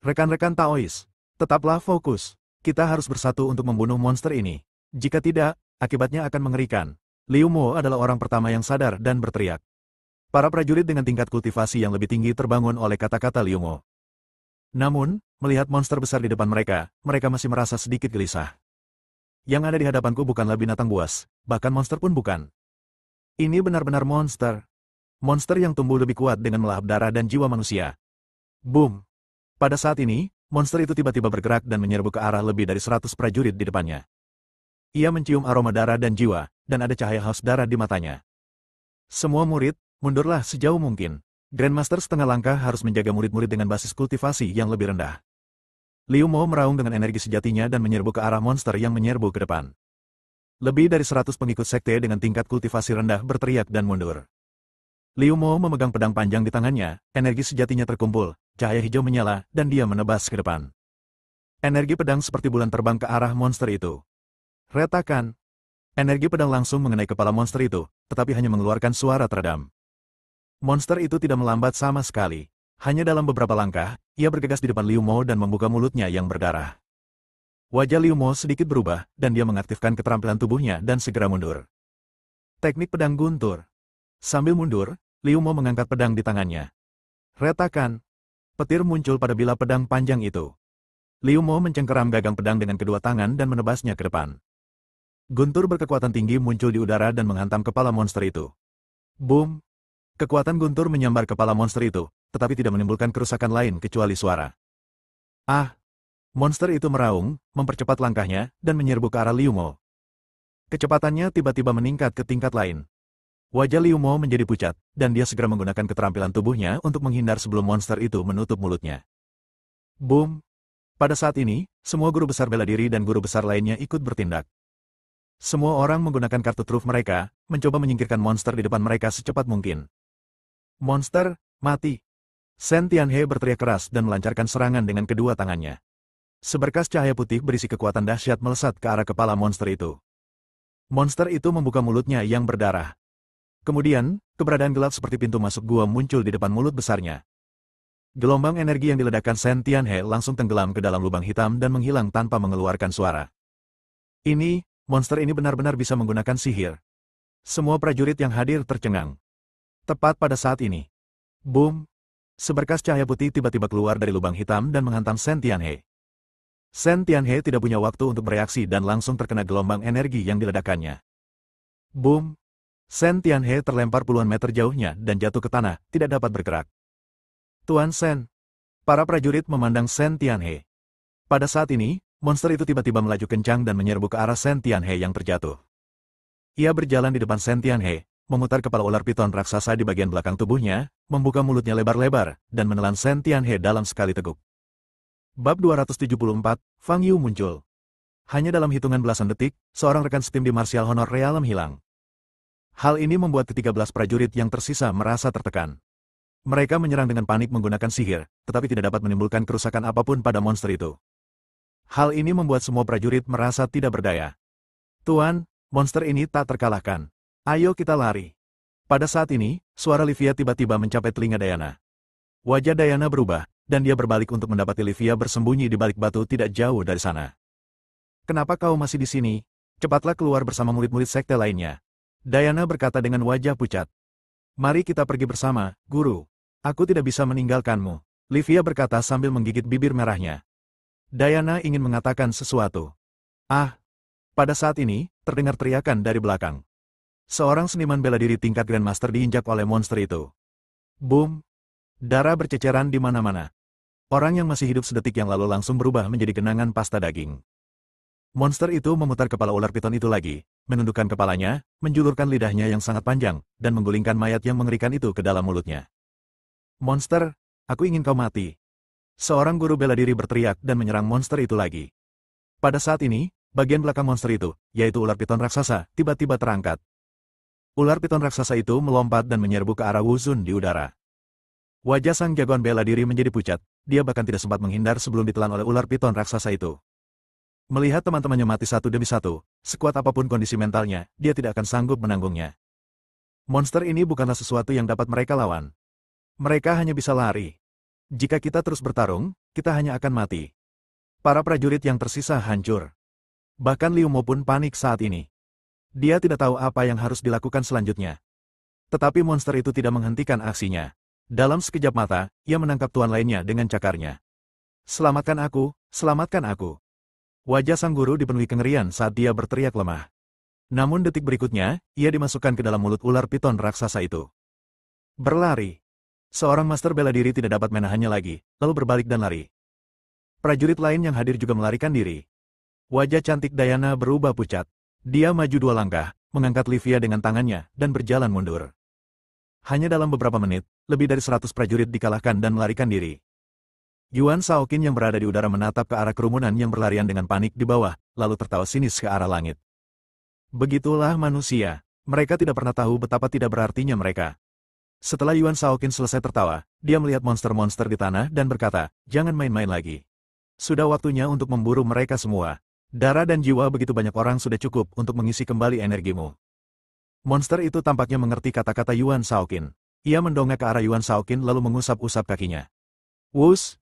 Rekan-rekan Taois, tetaplah fokus. Kita harus bersatu untuk membunuh monster ini. Jika tidak, akibatnya akan mengerikan. Liu Mo adalah orang pertama yang sadar dan berteriak. Para prajurit dengan tingkat kultivasi yang lebih tinggi terbangun oleh kata-kata Liu Mo. Namun, melihat monster besar di depan mereka, mereka masih merasa sedikit gelisah. Yang ada di hadapanku bukanlah binatang buas, bahkan monster pun bukan. Ini benar-benar monster. Monster yang tumbuh lebih kuat dengan melahap darah dan jiwa manusia. Boom! Pada saat ini, monster itu tiba-tiba bergerak dan menyerbu ke arah lebih dari 100 prajurit di depannya. Ia mencium aroma darah dan jiwa, dan ada cahaya haus darah di matanya. Semua murid, mundurlah sejauh mungkin. Grandmaster setengah langkah harus menjaga murid-murid dengan basis kultivasi yang lebih rendah. Liu Mo meraung dengan energi sejatinya dan menyerbu ke arah monster yang menyerbu ke depan. Lebih dari 100 pengikut sekte dengan tingkat kultivasi rendah berteriak dan mundur. Liu Mo memegang pedang panjang di tangannya, energi sejatinya terkumpul, cahaya hijau menyala, dan dia menebas ke depan. Energi pedang seperti bulan terbang ke arah monster itu. Retakan. Energi pedang langsung mengenai kepala monster itu, tetapi hanya mengeluarkan suara teredam. Monster itu tidak melambat sama sekali. Hanya dalam beberapa langkah, ia bergegas di depan Liu Mo dan membuka mulutnya yang berdarah. Wajah Liu Mo sedikit berubah, dan dia mengaktifkan keterampilan tubuhnya dan segera mundur. Teknik pedang guntur. Sambil mundur, Liu Mo mengangkat pedang di tangannya. Retakan. Petir muncul pada bilah pedang panjang itu. Liu Mo mencengkeram gagang pedang dengan kedua tangan dan menebasnya ke depan. Guntur berkekuatan tinggi muncul di udara dan menghantam kepala monster itu. Boom! Kekuatan guntur menyambar kepala monster itu, tetapi tidak menimbulkan kerusakan lain kecuali suara. Ah! Monster itu meraung, mempercepat langkahnya, dan menyerbu ke arah Liu Mo. Kecepatannya tiba-tiba meningkat ke tingkat lain. Wajah Liu Mo menjadi pucat, dan dia segera menggunakan keterampilan tubuhnya untuk menghindar sebelum monster itu menutup mulutnya. Boom! Pada saat ini, semua guru besar bela diri dan guru besar lainnya ikut bertindak. Semua orang menggunakan kartu truf mereka, mencoba menyingkirkan monster di depan mereka secepat mungkin. Monster, mati! Shen Tianhe berteriak keras dan melancarkan serangan dengan kedua tangannya. Seberkas cahaya putih berisi kekuatan dahsyat melesat ke arah kepala monster itu. Monster itu membuka mulutnya yang berdarah. Kemudian, keberadaan gelap seperti pintu masuk gua muncul di depan mulut besarnya. Gelombang energi yang diledakkan Shen Tianhe langsung tenggelam ke dalam lubang hitam dan menghilang tanpa mengeluarkan suara. Monster ini benar-benar bisa menggunakan sihir. Semua prajurit yang hadir tercengang. Tepat pada saat ini. Boom! Seberkas cahaya putih tiba-tiba keluar dari lubang hitam dan menghantam Shen Tianhe. Shen Tianhe tidak punya waktu untuk bereaksi dan langsung terkena gelombang energi yang diledakkannya. Boom! Shen Tianhe terlempar puluhan meter jauhnya dan jatuh ke tanah, tidak dapat bergerak. Tuan Shen. Para prajurit memandang Shen Tianhe. Pada saat ini, monster itu tiba-tiba melaju kencang dan menyerbu ke arah Shen Tianhe yang terjatuh. Ia berjalan di depan Shen Tianhe, memutar kepala ular piton raksasa di bagian belakang tubuhnya, membuka mulutnya lebar-lebar, dan menelan Shen Tianhe dalam sekali teguk. Bab 274, Fang Yu muncul. Hanya dalam hitungan belasan detik, seorang rekan setim di Martial Honor Realm hilang. Hal ini membuat ke-13 prajurit yang tersisa merasa tertekan. Mereka menyerang dengan panik menggunakan sihir, tetapi tidak dapat menimbulkan kerusakan apapun pada monster itu. Hal ini membuat semua prajurit merasa tidak berdaya. Tuan, monster ini tak terkalahkan. Ayo kita lari. Pada saat ini, suara Livia tiba-tiba mencapai telinga Diana. Wajah Diana berubah, dan dia berbalik untuk mendapati Livia bersembunyi di balik batu tidak jauh dari sana. Kenapa kau masih di sini? Cepatlah keluar bersama murid-murid sekte lainnya. Diana berkata dengan wajah pucat. Mari kita pergi bersama, guru. Aku tidak bisa meninggalkanmu. Livia berkata sambil menggigit bibir merahnya. Diana ingin mengatakan sesuatu. Ah! Pada saat ini, terdengar teriakan dari belakang. Seorang seniman bela diri tingkat Grandmaster diinjak oleh monster itu. Boom! Darah berceceran di mana-mana. Orang yang masih hidup sedetik yang lalu langsung berubah menjadi genangan pasta daging. Monster itu memutar kepala ular piton itu lagi, menundukkan kepalanya, menjulurkan lidahnya yang sangat panjang, dan menggulingkan mayat yang mengerikan itu ke dalam mulutnya. Monster, aku ingin kau mati. Seorang guru bela diri berteriak dan menyerang monster itu lagi. Pada saat ini, bagian belakang monster itu, yaitu ular piton raksasa, tiba-tiba terangkat. Ular piton raksasa itu melompat dan menyerbu ke arah Wu Zun di udara. Wajah sang jagoan bela diri menjadi pucat, dia bahkan tidak sempat menghindar sebelum ditelan oleh ular piton raksasa itu. Melihat teman-temannya mati satu demi satu, sekuat apapun kondisi mentalnya, dia tidak akan sanggup menanggungnya. Monster ini bukanlah sesuatu yang dapat mereka lawan. Mereka hanya bisa lari. Jika kita terus bertarung, kita hanya akan mati. Para prajurit yang tersisa hancur. Bahkan Liu Mo pun panik saat ini. Dia tidak tahu apa yang harus dilakukan selanjutnya. Tetapi monster itu tidak menghentikan aksinya. Dalam sekejap mata, ia menangkap tuan lainnya dengan cakarnya. Selamatkan aku, selamatkan aku. Wajah sang guru dipenuhi kengerian saat dia berteriak lemah. Namun detik berikutnya, ia dimasukkan ke dalam mulut ular piton raksasa itu. Berlari. Seorang master bela diri tidak dapat menahannya lagi, lalu berbalik dan lari. Prajurit lain yang hadir juga melarikan diri. Wajah cantik Diana berubah pucat. Dia maju 2 langkah, mengangkat Livia dengan tangannya, dan berjalan mundur. Hanya dalam beberapa menit, lebih dari 100 prajurit dikalahkan dan melarikan diri. Yuan Shaoqin yang berada di udara menatap ke arah kerumunan yang berlarian dengan panik di bawah, lalu tertawa sinis ke arah langit. Begitulah manusia. Mereka tidak pernah tahu betapa tidak berartinya mereka. Setelah Yuan Shaoqin selesai tertawa, dia melihat monster-monster di tanah dan berkata, jangan main-main lagi. Sudah waktunya untuk memburu mereka semua. Darah dan jiwa begitu banyak orang sudah cukup untuk mengisi kembali energimu. Monster itu tampaknya mengerti kata-kata Yuan Shaoqin. Ia mendongak ke arah Yuan Shaoqin lalu mengusap-usap kakinya. Wus!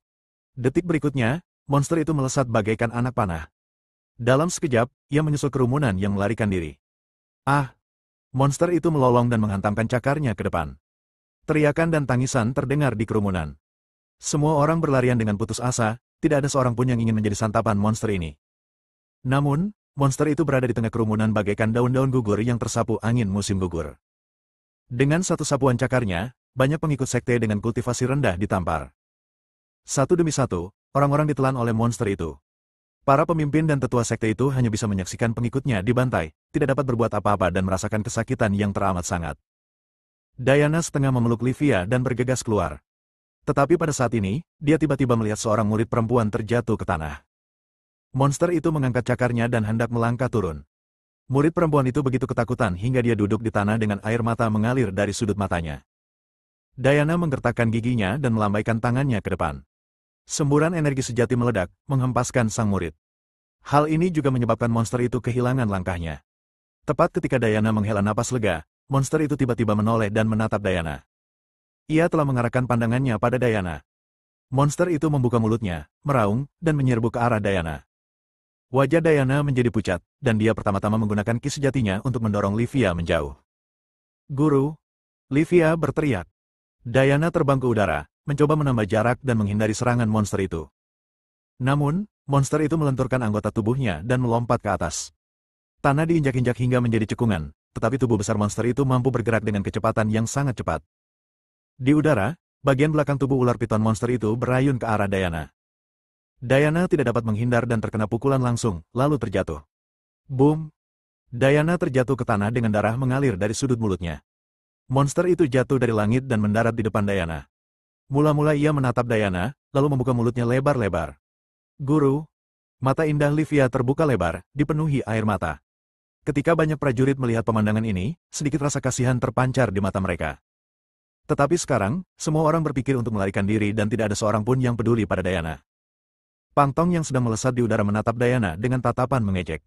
Detik berikutnya, monster itu melesat bagaikan anak panah. Dalam sekejap, ia menyusul kerumunan yang melarikan diri. Ah! Monster itu melolong dan menghantamkan cakarnya ke depan. Teriakan dan tangisan terdengar di kerumunan. Semua orang berlarian dengan putus asa, tidak ada seorang pun yang ingin menjadi santapan monster ini. Namun, monster itu berada di tengah kerumunan bagaikan daun-daun gugur yang tersapu angin musim gugur. Dengan satu sapuan cakarnya, banyak pengikut sekte dengan kultivasi rendah ditampar. Satu demi satu, orang-orang ditelan oleh monster itu. Para pemimpin dan tetua sekte itu hanya bisa menyaksikan pengikutnya dibantai, tidak dapat berbuat apa-apa dan merasakan kesakitan yang teramat sangat. Diana setengah memeluk Livia dan bergegas keluar. Tetapi pada saat ini, dia tiba-tiba melihat seorang murid perempuan terjatuh ke tanah. Monster itu mengangkat cakarnya dan hendak melangkah turun. Murid perempuan itu begitu ketakutan hingga dia duduk di tanah dengan air mata mengalir dari sudut matanya. Diana menggertakkan giginya dan melambaikan tangannya ke depan. Semburan energi sejati meledak, menghempaskan sang murid. Hal ini juga menyebabkan monster itu kehilangan langkahnya. Tepat ketika Diana menghela napas lega, monster itu tiba-tiba menoleh dan menatap Diana. Ia telah mengarahkan pandangannya pada Diana. Monster itu membuka mulutnya, meraung, dan menyerbu ke arah Diana. Wajah Diana menjadi pucat, dan dia pertama-tama menggunakan ki sejatinya untuk mendorong Livia menjauh. "Guru!" Livia berteriak. Diana terbang ke udara, mencoba menambah jarak dan menghindari serangan monster itu. Namun, monster itu melenturkan anggota tubuhnya dan melompat ke atas. Tanah diinjak-injak hingga menjadi cekungan, tetapi tubuh besar monster itu mampu bergerak dengan kecepatan yang sangat cepat. Di udara, bagian belakang tubuh ular piton monster itu berayun ke arah Diana. Diana tidak dapat menghindar dan terkena pukulan langsung, lalu terjatuh. Boom! Diana terjatuh ke tanah dengan darah mengalir dari sudut mulutnya. Monster itu jatuh dari langit dan mendarat di depan Diana. Mula-mula ia menatap Diana, lalu membuka mulutnya lebar-lebar. "Guru!" Mata indah Livia terbuka lebar, dipenuhi air mata. Ketika banyak prajurit melihat pemandangan ini, sedikit rasa kasihan terpancar di mata mereka. Tetapi sekarang, semua orang berpikir untuk melarikan diri dan tidak ada seorang pun yang peduli pada Diana. Pang Tong yang sedang melesat di udara menatap Diana dengan tatapan mengejek.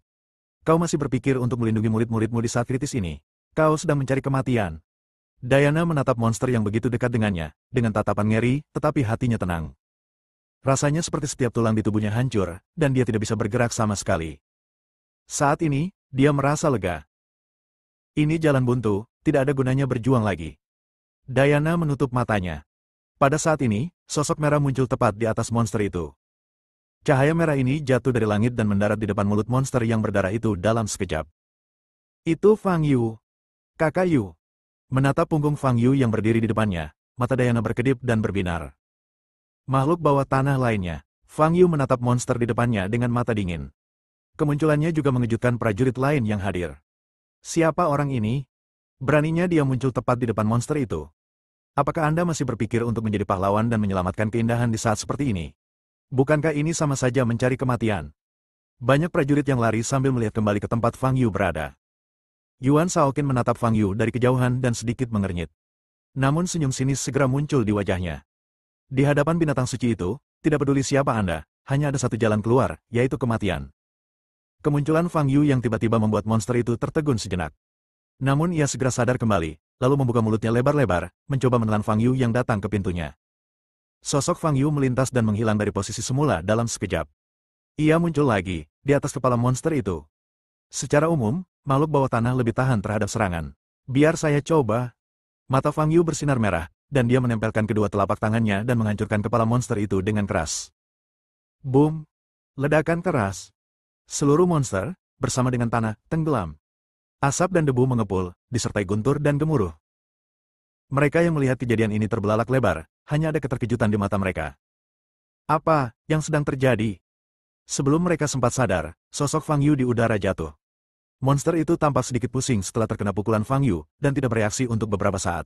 "Kau masih berpikir untuk melindungi murid-muridmu di saat kritis ini? Kau sedang mencari kematian." Diana menatap monster yang begitu dekat dengannya, dengan tatapan ngeri, tetapi hatinya tenang. Rasanya seperti setiap tulang di tubuhnya hancur, dan dia tidak bisa bergerak sama sekali. Saat ini, dia merasa lega. Ini jalan buntu, tidak ada gunanya berjuang lagi. Diana menutup matanya. Pada saat ini, sosok merah muncul tepat di atas monster itu. Cahaya merah ini jatuh dari langit dan mendarat di depan mulut monster yang berdarah itu dalam sekejap. "Itu Fang Yu. Kakak Yu." Menatap punggung Fang Yu yang berdiri di depannya, mata Diana berkedip dan berbinar. Makhluk bawah tanah lainnya, Fang Yu menatap monster di depannya dengan mata dingin. Kemunculannya juga mengejutkan prajurit lain yang hadir. Siapa orang ini? Beraninya dia muncul tepat di depan monster itu. Apakah Anda masih berpikir untuk menjadi pahlawan dan menyelamatkan keindahan di saat seperti ini? Bukankah ini sama saja mencari kematian? Banyak prajurit yang lari sambil melihat kembali ke tempat Fang Yu berada. Yuan Shaoqin menatap Fang Yu dari kejauhan dan sedikit mengernyit. Namun senyum sinis segera muncul di wajahnya. Di hadapan binatang suci itu, tidak peduli siapa Anda, hanya ada satu jalan keluar, yaitu kematian. Kemunculan Fang Yu yang tiba-tiba membuat monster itu tertegun sejenak. Namun ia segera sadar kembali, lalu membuka mulutnya lebar-lebar, mencoba menelan Fang Yu yang datang ke pintunya. Sosok Fang Yu melintas dan menghilang dari posisi semula dalam sekejap. Ia muncul lagi, di atas kepala monster itu. Secara umum, makhluk bawah tanah lebih tahan terhadap serangan. Biar saya coba. Mata Fang Yu bersinar merah, dan dia menempelkan kedua telapak tangannya dan menghancurkan kepala monster itu dengan keras. Boom! Ledakan keras. Seluruh monster, bersama dengan tanah, tenggelam. Asap dan debu mengepul, disertai guntur dan gemuruh. Mereka yang melihat kejadian ini terbelalak lebar, hanya ada keterkejutan di mata mereka. Apa yang sedang terjadi? Sebelum mereka sempat sadar, sosok Fang Yu di udara jatuh. Monster itu tampak sedikit pusing setelah terkena pukulan Fang Yu, dan tidak bereaksi untuk beberapa saat.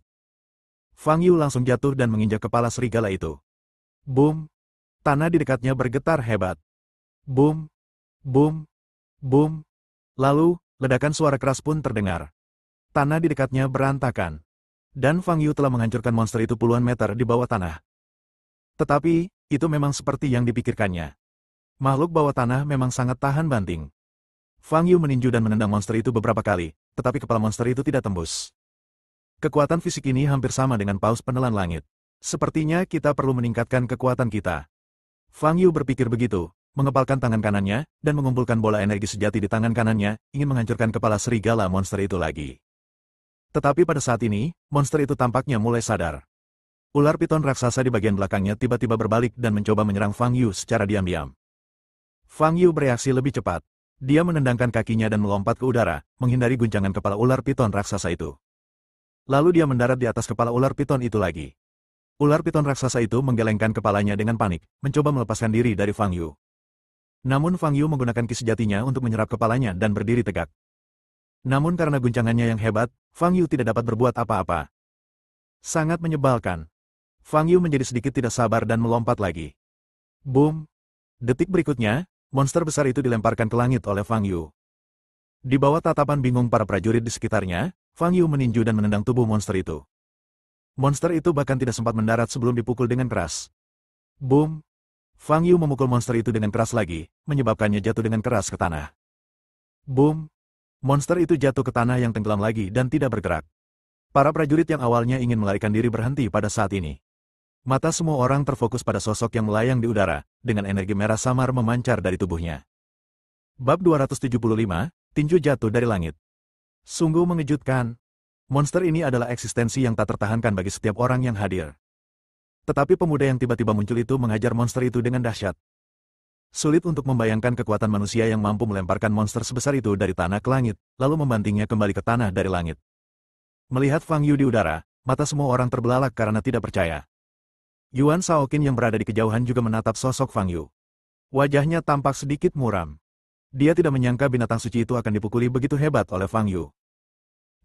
Fang Yu langsung jatuh dan menginjak kepala serigala itu. Boom! Tanah di dekatnya bergetar hebat. Boom! Boom! Boom! Lalu, ledakan suara keras pun terdengar. Tanah di dekatnya berantakan. Dan Fang Yu telah menghancurkan monster itu puluhan meter di bawah tanah. Tetapi, itu memang seperti yang dipikirkannya. Makhluk bawah tanah memang sangat tahan banting. Fang Yu meninju dan menendang monster itu beberapa kali, tetapi kepala monster itu tidak tembus. Kekuatan fisik ini hampir sama dengan paus penelan langit. Sepertinya kita perlu meningkatkan kekuatan kita. Fang Yu berpikir begitu, mengepalkan tangan kanannya, dan mengumpulkan bola energi sejati di tangan kanannya, ingin menghancurkan kepala serigala monster itu lagi. Tetapi pada saat ini, monster itu tampaknya mulai sadar. Ular piton raksasa di bagian belakangnya tiba-tiba berbalik dan mencoba menyerang Fang Yu secara diam-diam. Fang Yu bereaksi lebih cepat. Dia menendangkan kakinya dan melompat ke udara, menghindari guncangan kepala ular piton raksasa itu. Lalu dia mendarat di atas kepala ular piton itu lagi. Ular piton raksasa itu menggelengkan kepalanya dengan panik, mencoba melepaskan diri dari Fang Yu. Namun Fang Yu menggunakan ki sejatinya untuk menyerap kepalanya dan berdiri tegak. Namun karena guncangannya yang hebat, Fang Yu tidak dapat berbuat apa-apa. Sangat menyebalkan. Fang Yu menjadi sedikit tidak sabar dan melompat lagi. Boom! Detik berikutnya, monster besar itu dilemparkan ke langit oleh Fang Yu. Di bawah tatapan bingung para prajurit di sekitarnya, Fang Yu meninju dan menendang tubuh monster itu. Monster itu bahkan tidak sempat mendarat sebelum dipukul dengan keras. Boom! Fang Yu memukul monster itu dengan keras lagi, menyebabkannya jatuh dengan keras ke tanah. Boom! Monster itu jatuh ke tanah yang tenggelam lagi dan tidak bergerak. Para prajurit yang awalnya ingin melarikan diri berhenti pada saat ini. Mata semua orang terfokus pada sosok yang melayang di udara, dengan energi merah samar memancar dari tubuhnya. Bab 275, Tinju Jatuh dari Langit. Sungguh mengejutkan. Monster ini adalah eksistensi yang tak tertahankan bagi setiap orang yang hadir. Tetapi pemuda yang tiba-tiba muncul itu menghajar monster itu dengan dahsyat. Sulit untuk membayangkan kekuatan manusia yang mampu melemparkan monster sebesar itu dari tanah ke langit, lalu membantingnya kembali ke tanah dari langit. Melihat Fang Yu di udara, mata semua orang terbelalak karena tidak percaya. Yuan Shaoqin yang berada di kejauhan juga menatap sosok Fang Yu. Wajahnya tampak sedikit muram. Dia tidak menyangka binatang suci itu akan dipukuli begitu hebat oleh Fang Yu.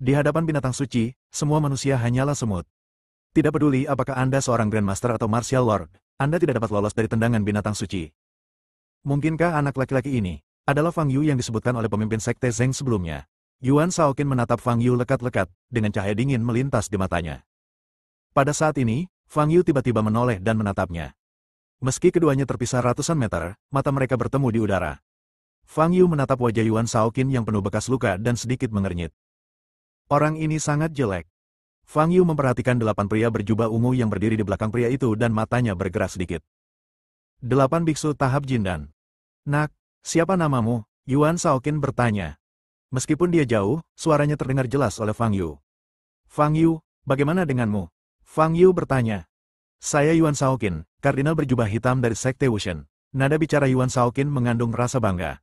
Di hadapan binatang suci, semua manusia hanyalah semut. Tidak peduli apakah Anda seorang Grandmaster atau Martial Lord, Anda tidak dapat lolos dari tendangan binatang suci. Mungkinkah anak laki-laki ini adalah Fang Yu yang disebutkan oleh pemimpin sekte Zheng sebelumnya? Yuan Shaoqin menatap Fang Yu lekat-lekat, dengan cahaya dingin melintas di matanya. Pada saat ini, Fang Yu tiba-tiba menoleh dan menatapnya. Meski keduanya terpisah ratusan meter, mata mereka bertemu di udara. Fang Yu menatap wajah Yuan Shaoqin yang penuh bekas luka dan sedikit mengernyit. Orang ini sangat jelek. Fang Yu memperhatikan 8 pria berjubah ungu yang berdiri di belakang pria itu dan matanya bergerak sedikit. 8 biksu tahap Jindan. Nak, siapa namamu? Yuan Shaoqin bertanya. Meskipun dia jauh, suaranya terdengar jelas oleh Fang Yu. Fang Yu, bagaimana denganmu? Fang Yu bertanya. Saya Yuan Shaoqin, kardinal berjubah hitam dari Sekte Wushen. Nada bicara Yuan Shaoqin mengandung rasa bangga.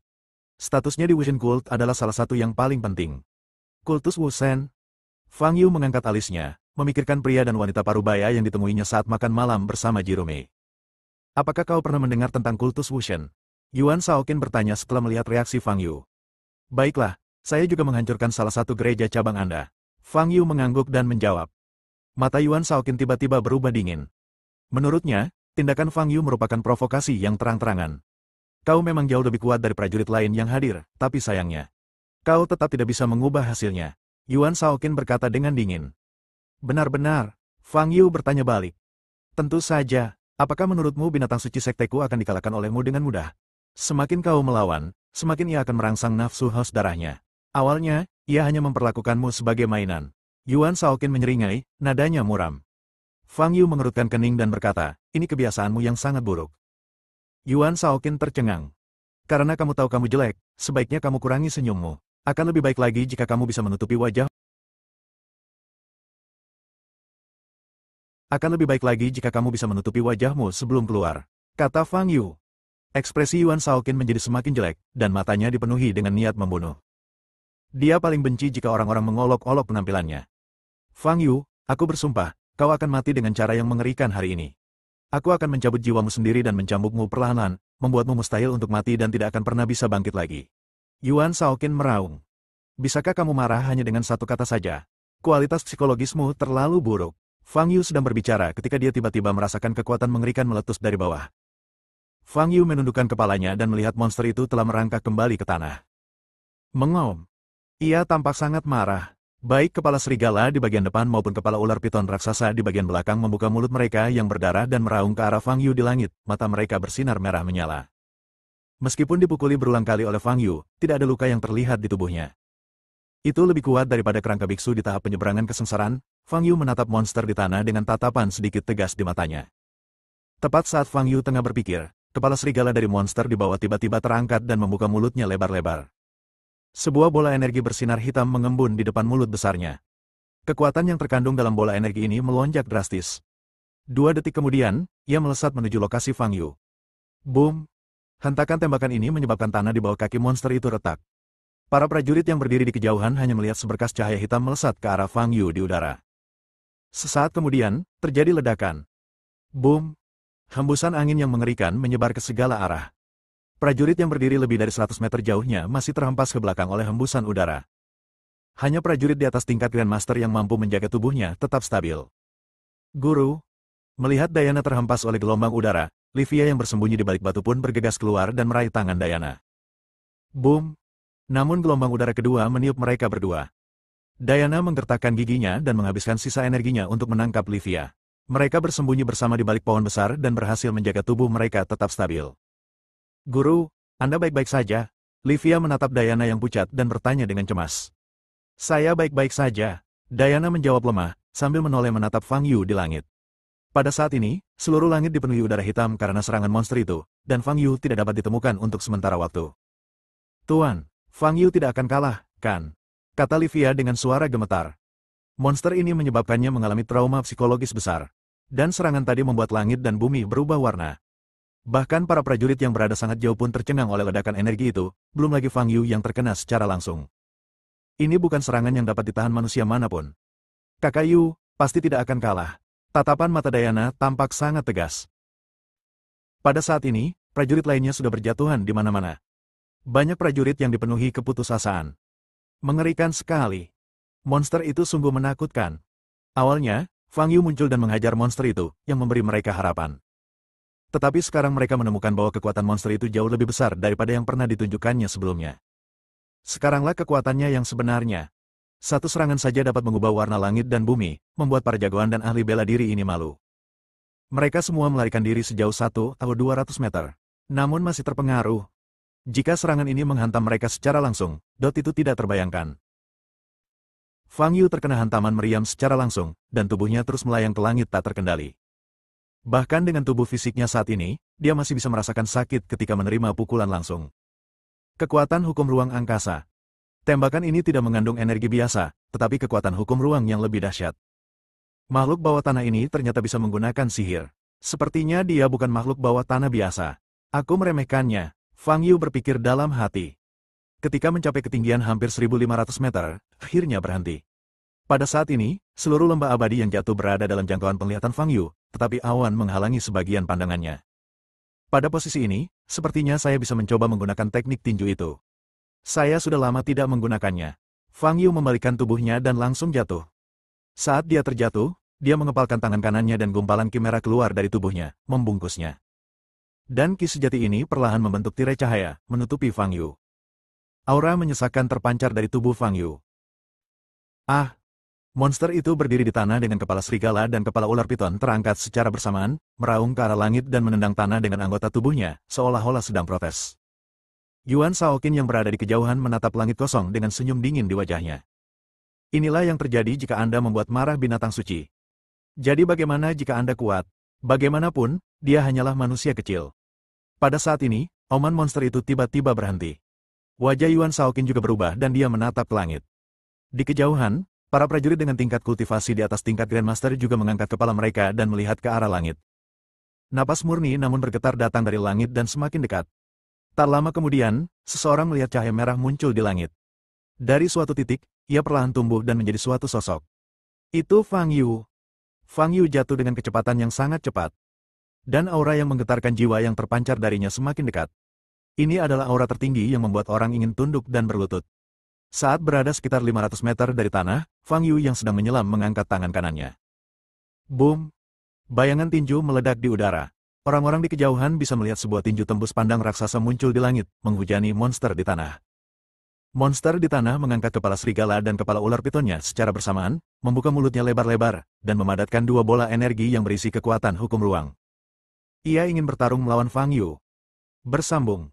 Statusnya di Wushen Cult adalah salah satu yang paling penting. Kultus Wushen. Fang Yu mengangkat alisnya, memikirkan pria dan wanita parubaya yang ditemuinya saat makan malam bersama Jerome. Apakah kau pernah mendengar tentang kultus Wushen? Yuan Shaoqin bertanya setelah melihat reaksi Fang Yu. Baiklah, saya juga menghancurkan salah satu gereja cabang Anda. Fang Yu mengangguk dan menjawab. Mata Yuan Shaoqin tiba-tiba berubah dingin. Menurutnya, tindakan Fang Yu merupakan provokasi yang terang-terangan. Kau memang jauh lebih kuat dari prajurit lain yang hadir, tapi sayangnya, kau tetap tidak bisa mengubah hasilnya. Yuan Shaoqin berkata dengan dingin. Benar-benar, Fang Yu bertanya balik. Tentu saja, apakah menurutmu binatang suci sekteku akan dikalahkan olehmu dengan mudah? Semakin kau melawan, semakin ia akan merangsang nafsu haus darahnya. Awalnya, ia hanya memperlakukanmu sebagai mainan. Yuan Shaoqin menyeringai, nadanya muram. Fang Yu mengerutkan kening dan berkata, ini kebiasaanmu yang sangat buruk. Yuan Shaoqin tercengang. Karena kamu tahu kamu jelek, sebaiknya kamu kurangi senyummu. Akan lebih baik lagi jika kamu bisa menutupi wajah. Akan lebih baik lagi jika kamu bisa menutupi wajahmu sebelum keluar, kata Fang Yu. Ekspresi Yuan Shaoqin menjadi semakin jelek, dan matanya dipenuhi dengan niat membunuh. Dia paling benci jika orang-orang mengolok-olok penampilannya. Fang Yu, aku bersumpah, kau akan mati dengan cara yang mengerikan hari ini. Aku akan mencabut jiwamu sendiri dan mencambukmu perlahan-lahan, membuatmu mustahil untuk mati dan tidak akan pernah bisa bangkit lagi. Yuan Shaoqin meraung. Bisakah kamu marah hanya dengan satu kata saja? Kualitas psikologismu terlalu buruk. Fang Yu sedang berbicara ketika dia tiba-tiba merasakan kekuatan mengerikan meletus dari bawah. Fang Yu menundukkan kepalanya dan melihat monster itu telah merangkak kembali ke tanah. Mengaum. Ia tampak sangat marah. Baik kepala serigala di bagian depan maupun kepala ular piton raksasa di bagian belakang membuka mulut mereka yang berdarah dan meraung ke arah Fang Yu di langit, mata mereka bersinar merah menyala. Meskipun dipukuli berulang kali oleh Fang Yu, tidak ada luka yang terlihat di tubuhnya. Itu lebih kuat daripada kerangka biksu di tahap penyeberangan kesengsaraan. Fang Yu menatap monster di tanah dengan tatapan sedikit tegas di matanya. Tepat saat Fang Yu tengah berpikir, kepala serigala dari monster di bawah tiba-tiba terangkat dan membuka mulutnya lebar-lebar. Sebuah bola energi bersinar hitam mengembun di depan mulut besarnya. Kekuatan yang terkandung dalam bola energi ini melonjak drastis. 2 detik kemudian, ia melesat menuju lokasi Fang Yu. Boom! Hentakan tembakan ini menyebabkan tanah di bawah kaki monster itu retak. Para prajurit yang berdiri di kejauhan hanya melihat seberkas cahaya hitam melesat ke arah Fang Yu di udara. Sesaat kemudian, terjadi ledakan. Boom! Hembusan angin yang mengerikan menyebar ke segala arah. Prajurit yang berdiri lebih dari 100 meter jauhnya masih terhempas ke belakang oleh hembusan udara. Hanya prajurit di atas tingkat Grandmaster yang mampu menjaga tubuhnya tetap stabil. Guru! Melihat Diana terhempas oleh gelombang udara, Livia yang bersembunyi di balik batu pun bergegas keluar dan meraih tangan Diana. Boom! Namun gelombang udara kedua meniup mereka berdua. Diana menggertakkan giginya dan menghabiskan sisa energinya untuk menangkap Livia. Mereka bersembunyi bersama di balik pohon besar dan berhasil menjaga tubuh mereka tetap stabil. Guru, Anda baik-baik saja? Livia menatap Diana yang pucat dan bertanya dengan cemas. Saya baik-baik saja. Diana menjawab lemah, sambil menoleh menatap Fang Yu di langit. Pada saat ini, seluruh langit dipenuhi udara hitam karena serangan monster itu, dan Fang Yu tidak dapat ditemukan untuk sementara waktu. Tuan, Fang Yu tidak akan kalah, kan? Kata Livia dengan suara gemetar. Monster ini menyebabkannya mengalami trauma psikologis besar. Dan serangan tadi membuat langit dan bumi berubah warna. Bahkan para prajurit yang berada sangat jauh pun tercengang oleh ledakan energi itu, belum lagi Fang Yu yang terkena secara langsung. Ini bukan serangan yang dapat ditahan manusia manapun. Kakak Yu, pasti tidak akan kalah. Tatapan mata Diana tampak sangat tegas. Pada saat ini, prajurit lainnya sudah berjatuhan di mana-mana. Banyak prajurit yang dipenuhi keputusasaan. Mengerikan sekali. Monster itu sungguh menakutkan. Awalnya, Fang Yu muncul dan menghajar monster itu, yang memberi mereka harapan. Tetapi sekarang mereka menemukan bahwa kekuatan monster itu jauh lebih besar daripada yang pernah ditunjukkannya sebelumnya. Sekaranglah kekuatannya yang sebenarnya. Satu serangan saja dapat mengubah warna langit dan bumi, membuat para jagoan dan ahli bela diri ini malu. Mereka semua melarikan diri sejauh 1 atau 200 meter. Namun masih terpengaruh. Jika serangan ini menghantam mereka secara langsung, itu tidak terbayangkan. Fang Yu terkena hantaman meriam secara langsung, dan tubuhnya terus melayang ke langit tak terkendali. Bahkan dengan tubuh fisiknya saat ini, dia masih bisa merasakan sakit ketika menerima pukulan langsung. Kekuatan hukum ruang angkasa. Tembakan ini tidak mengandung energi biasa, tetapi kekuatan hukum ruang yang lebih dahsyat. Makhluk bawah tanah ini ternyata bisa menggunakan sihir. Sepertinya dia bukan makhluk bawah tanah biasa. Aku meremehkannya, Fang Yu berpikir dalam hati. Ketika mencapai ketinggian hampir 1.500 meter, akhirnya berhenti. Pada saat ini, seluruh lembah abadi yang jatuh berada dalam jangkauan penglihatan Fang Yu, tetapi awan menghalangi sebagian pandangannya. Pada posisi ini, sepertinya saya bisa mencoba menggunakan teknik tinju itu. Saya sudah lama tidak menggunakannya. Fang Yu membalikkan tubuhnya dan langsung jatuh. Saat dia terjatuh, dia mengepalkan tangan kanannya dan gumpalan ki merah keluar dari tubuhnya, membungkusnya. Dan ki sejati ini perlahan membentuk tirai cahaya, menutupi Fang Yu. Aura menyesakkan terpancar dari tubuh Fang Yu. Ah! Monster itu berdiri di tanah dengan kepala serigala dan kepala ular piton terangkat secara bersamaan, meraung ke arah langit dan menendang tanah dengan anggota tubuhnya, seolah-olah sedang protes. Yuan Shaoqin yang berada di kejauhan menatap langit kosong dengan senyum dingin di wajahnya. Inilah yang terjadi jika Anda membuat marah binatang suci. Jadi bagaimana jika Anda kuat? Bagaimanapun, dia hanyalah manusia kecil. Pada saat ini, auman monster itu tiba-tiba berhenti. Wajah Yuan Shaoqin juga berubah dan dia menatap ke langit. Di kejauhan, para prajurit dengan tingkat kultivasi di atas tingkat Grandmaster juga mengangkat kepala mereka dan melihat ke arah langit. Napas murni namun bergetar datang dari langit dan semakin dekat. Tak lama kemudian, seseorang melihat cahaya merah muncul di langit. Dari suatu titik, ia perlahan tumbuh dan menjadi suatu sosok. Itu Fang Yu. Fang Yu jatuh dengan kecepatan yang sangat cepat. Dan aura yang menggetarkan jiwa yang terpancar darinya semakin dekat. Ini adalah aura tertinggi yang membuat orang ingin tunduk dan berlutut. Saat berada sekitar 500 meter dari tanah, Fang Yu yang sedang menyelam mengangkat tangan kanannya. Boom! Bayangan tinju meledak di udara. Orang-orang di kejauhan bisa melihat sebuah tinju tembus pandang raksasa muncul di langit, menghujani monster di tanah. Monster di tanah mengangkat kepala serigala dan kepala ular pitonnya secara bersamaan, membuka mulutnya lebar-lebar, dan memadatkan dua bola energi yang berisi kekuatan hukum ruang. Ia ingin bertarung melawan Fang Yu. Bersambung.